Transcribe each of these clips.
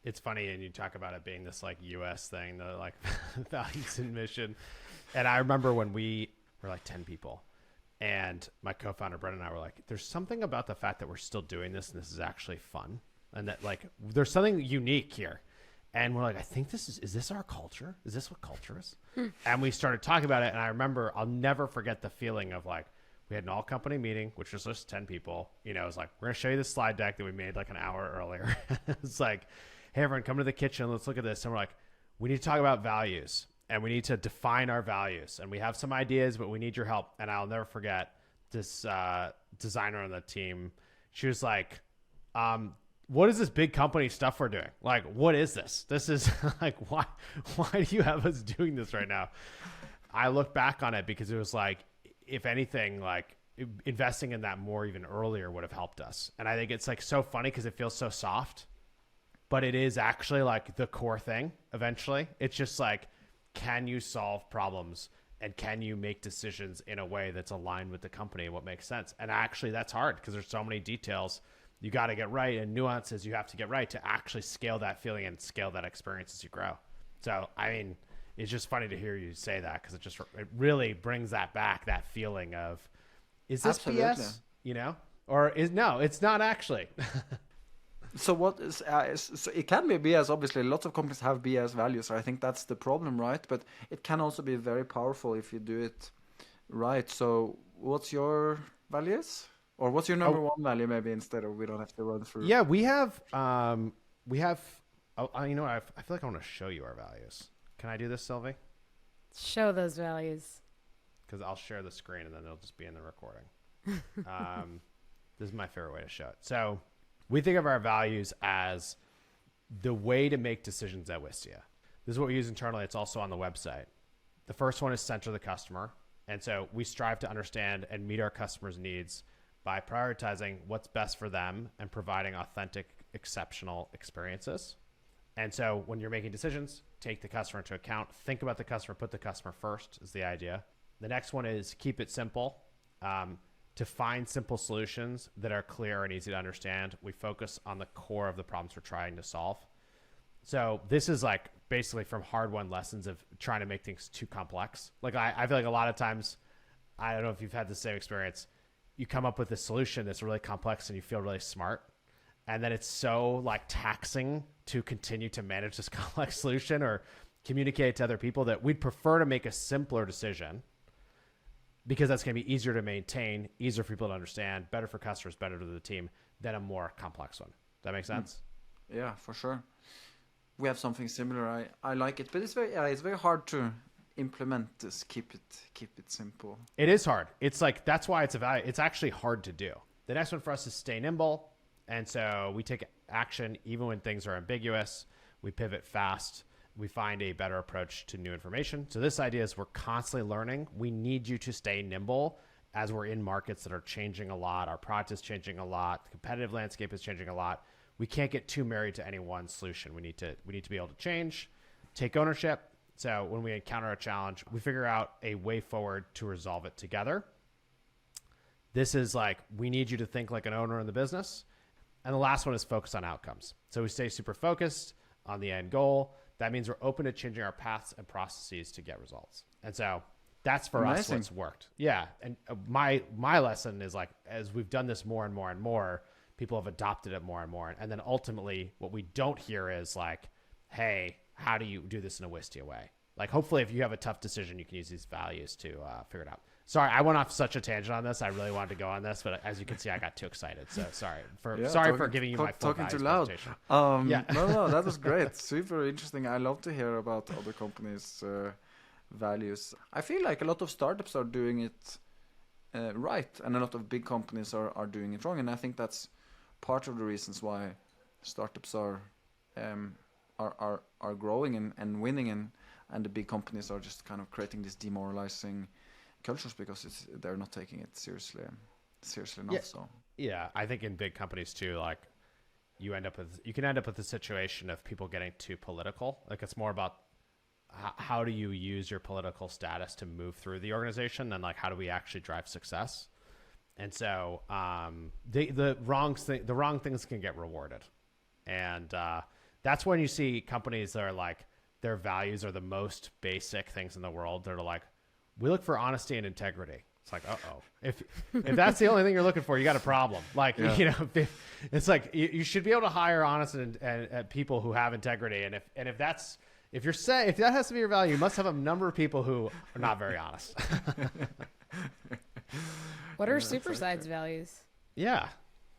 It's funny, and you talk about it being this like US thing, the like values and mission. And I remember when we were like 10 people, and my co-founder Brendan and I were like, there's something about the fact that we're still doing this and this is actually fun, and that like there's something unique here. And we're like, I think is this our culture? Is this what culture is? And we started talking about it. And I remember, I'll never forget the feeling of like, we had an all company meeting, which was just 10 people. You know, it was like, we're going to show you this slide deck that we made like an hour earlier. It's like, hey, everyone, come to the kitchen. Let's look at this. And we're like, we need to talk about values and we need to define our values. And we have some ideas, but we need your help. And I'll never forget this designer on the team. She was like, what is this big company stuff we're doing? Like, what is this? This is like, why do you have us doing this right now? I look back on it because it was like, if anything, like investing in that more even earlier would have helped us. And I think it's like so funny because it feels so soft, but it is actually like the core thing eventually. It's just like, can you solve problems and can you make decisions in a way that's aligned with the company and what makes sense? And actually that's hard because there's so many details you got to get right and nuances you have to get right to actually scale that feeling and scale that experience as you grow. So, I mean, it's just funny to hear you say that because it really brings that back, that feeling of, is this Absolutely. BS? You know, or no, it's not actually. So what is so it can be BS. Obviously, lots of companies have BS values. So I think that's the problem, right? But it can also be very powerful if you do it right. So what's your values? Or what's your number one value, maybe, instead of we don't have to run through? Yeah, we have, you know what, I feel like I want to show you our values. Can I do this, Sylvie? Show those values. Because I'll share the screen and then it'll just be in the recording. This is my favorite way to show it. So we think of our values as the way to make decisions at Wistia. This is what we use internally. It's also on the website. The first one is center the customer. And so we strive to understand and meet our customers' needs by prioritizing what's best for them and providing authentic, exceptional experiences. And so when you're making decisions, take the customer into account, think about the customer, put the customer first is the idea. The next one is keep it simple. To find simple solutions that are clear and easy to understand, we focus on the core of the problems we're trying to solve. So this is like basically from hard-won lessons of trying to make things too complex. Like I feel like a lot of times, I don't know if you've had the same experience, you come up with a solution that's really complex and you feel really smart. And then it's so like taxing to continue to manage this complex solution or communicate to other people that we'd prefer to make a simpler decision because that's going to be easier to maintain, easier for people to understand, better for customers, better to the team than a more complex one. Does that make sense? Yeah, for sure. We have something similar. I like it, but it's very hard to implement this. Keep it simple. It is hard. It's like, that's why it's a value. It's actually hard to do. The next one for us is stay nimble. And so we take action even when things are ambiguous. We pivot fast. We find a better approach to new information. So this idea is we're constantly learning. We need you to stay nimble as we're in markets that are changing a lot. Our product is changing a lot. The competitive landscape is changing a lot. We can't get too married to any one solution. We need to be able to change, take ownership. So when we encounter a challenge, we figure out a way forward to resolve it together. This is like, we need you to think like an owner in the business. And the last one is focus on outcomes. So we stay super focused on the end goal. That means we're open to changing our paths and processes to get results. And so that's for us what's worked. Yeah. And my lesson is like, as we've done this more and more and more, people have adopted it more and more. And then ultimately what we don't hear is like, hey, how do you do this in a Wistia way? Like, hopefully if you have a tough decision, you can use these values to figure it out. Sorry, I went off such a tangent on this. I really wanted to go on this, but as you can see, I got too excited. So sorry for giving you my full talking too values loud. presentation. No, that was great. Super interesting. I love to hear about other companies' values. I feel like a lot of startups are doing it right, and a lot of big companies are doing it wrong. And I think that's part of the reasons why startups are growing and winning, and the big companies are just kind of creating this demoralizing cultures because they're not taking it seriously enough. Yeah. So yeah, I think in big companies too, like you can end up with a situation of people getting too political. Like it's more about how do you use your political status to move through the organization, and like how do we actually drive success. And so the wrong things can get rewarded, and that's when you see companies that are like, their values are the most basic things in the world. They're like, we look for honesty and integrity. It's like, if that's the only thing you're looking for, you got a problem. Like, it's like you should be able to hire honest and people who have integrity. And if that has to be your value, you must have a number of people who are not very honest. What are Superside's values? Yeah.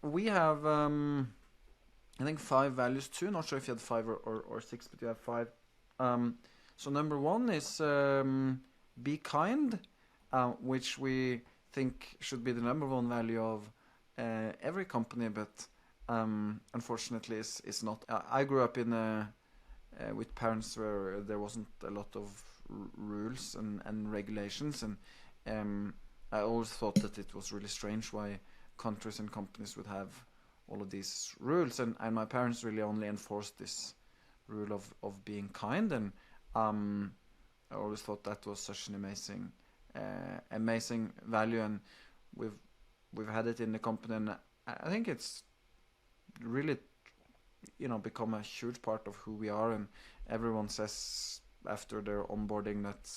We have, I think 5 values too. Not sure if you had 5 or 6, but you have 5. So number 1 is be kind, which we think should be the number 1 value of every company, but unfortunately is not. I grew up in with parents where there wasn't a lot of rules and regulations, and I always thought that it was really strange why countries and companies would have all of these rules, and my parents really only enforced this rule of being kind, and I always thought that was such an amazing value, and we've had it in the company, and I think it's really become a huge part of who we are, and everyone says after their onboarding that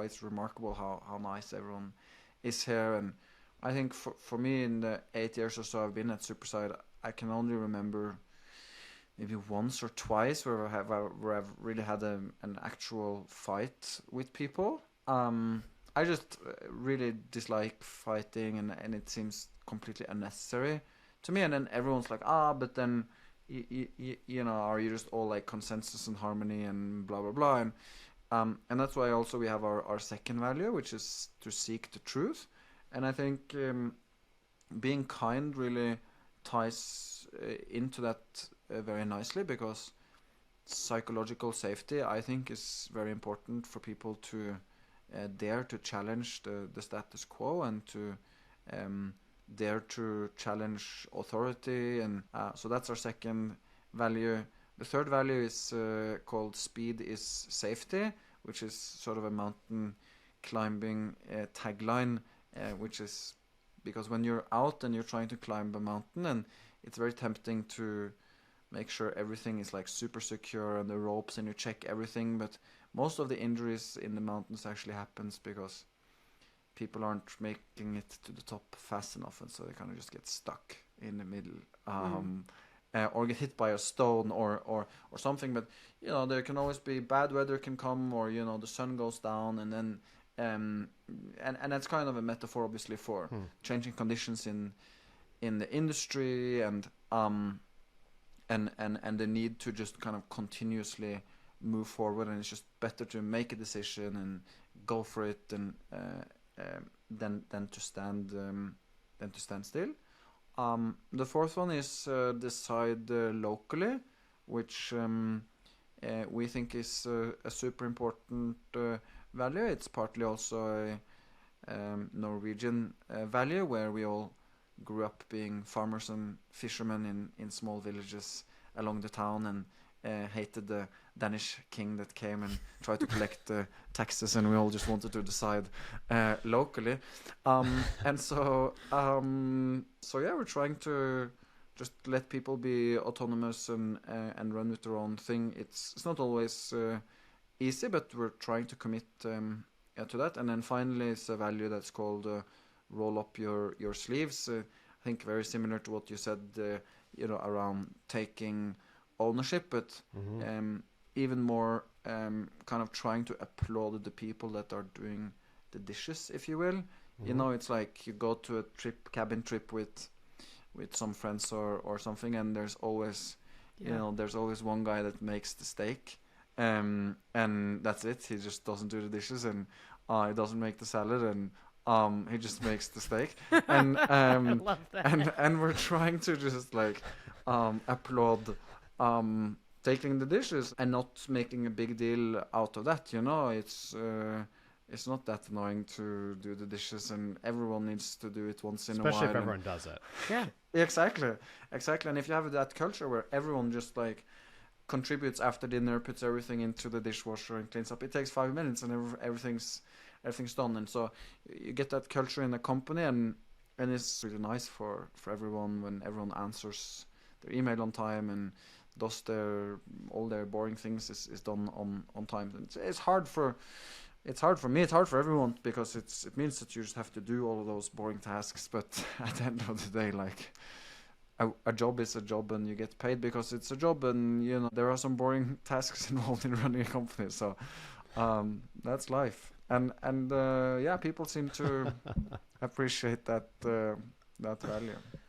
it's remarkable how nice everyone is here. And I think for me, in the 8 years or so I've been at Superside, I can only remember maybe once or twice where I've really had an actual fight with people. I just really dislike fighting, and it seems completely unnecessary to me. And then everyone's like, but then are you just all like consensus and harmony and blah blah blah, and that's why also we have our second value, which is to seek the truth. And I think being kind really ties into that very nicely, because psychological safety, I think, is very important for people to dare to challenge the status quo, and to dare to challenge authority. And so that's our second value. The third value is called speed is safety, which is sort of a mountain climbing tagline, which is because when you're out and you're trying to climb a mountain, and it's very tempting to make sure everything is like super secure and the ropes, and you check everything, but most of the injuries in the mountains actually happens because people aren't making it to the top fast enough, and so they kind of just get stuck in the middle, or get hit by a stone or something. But there can always be bad weather can come, or the sun goes down, and then and that's kind of a metaphor, obviously, for changing conditions in the industry, and the need to just kind of continuously move forward, and it's just better to make a decision and go for it than to stand still. The fourth one is decide locally, which we think is a super important value. It's partly also a Norwegian value, where we all grew up being farmers and fishermen in small villages along the town, and hated the Danish king that came and tried to collect taxes, and we all just wanted to decide locally. And so we're trying to just let people be autonomous and run with their own thing. It's not always easy, but we're trying to commit to that. And then finally, it's a value that's called roll up your sleeves. I think very similar to what you said, around taking ownership, but even more kind of trying to applaud the people that are doing the dishes, if you will. It's like you go to a cabin trip with some friends or something, and there's always there's always one guy that makes the steak, and that's it. He just doesn't do the dishes, and he doesn't make the salad, and he just makes the steak. And I love that. and we're trying to just like applaud taking the dishes and not making a big deal out of that. It's not that annoying to do the dishes, and everyone needs to do it once in a while. Especially if everyone does it. Yeah, exactly. And if you have that culture where everyone just like contributes after dinner, puts everything into the dishwasher and cleans up, it takes 5 minutes and everything's done. And so you get that culture in the company, and it's really nice for everyone when everyone answers their email on time, and does all their boring things is done on time. It's hard for me. It's hard for everyone because it means that you just have to do all of those boring tasks. But at the end of the day, like a job is a job, and you get paid because it's a job. And there are some boring tasks involved in running a company. So that's life. And yeah, people seem to appreciate that value.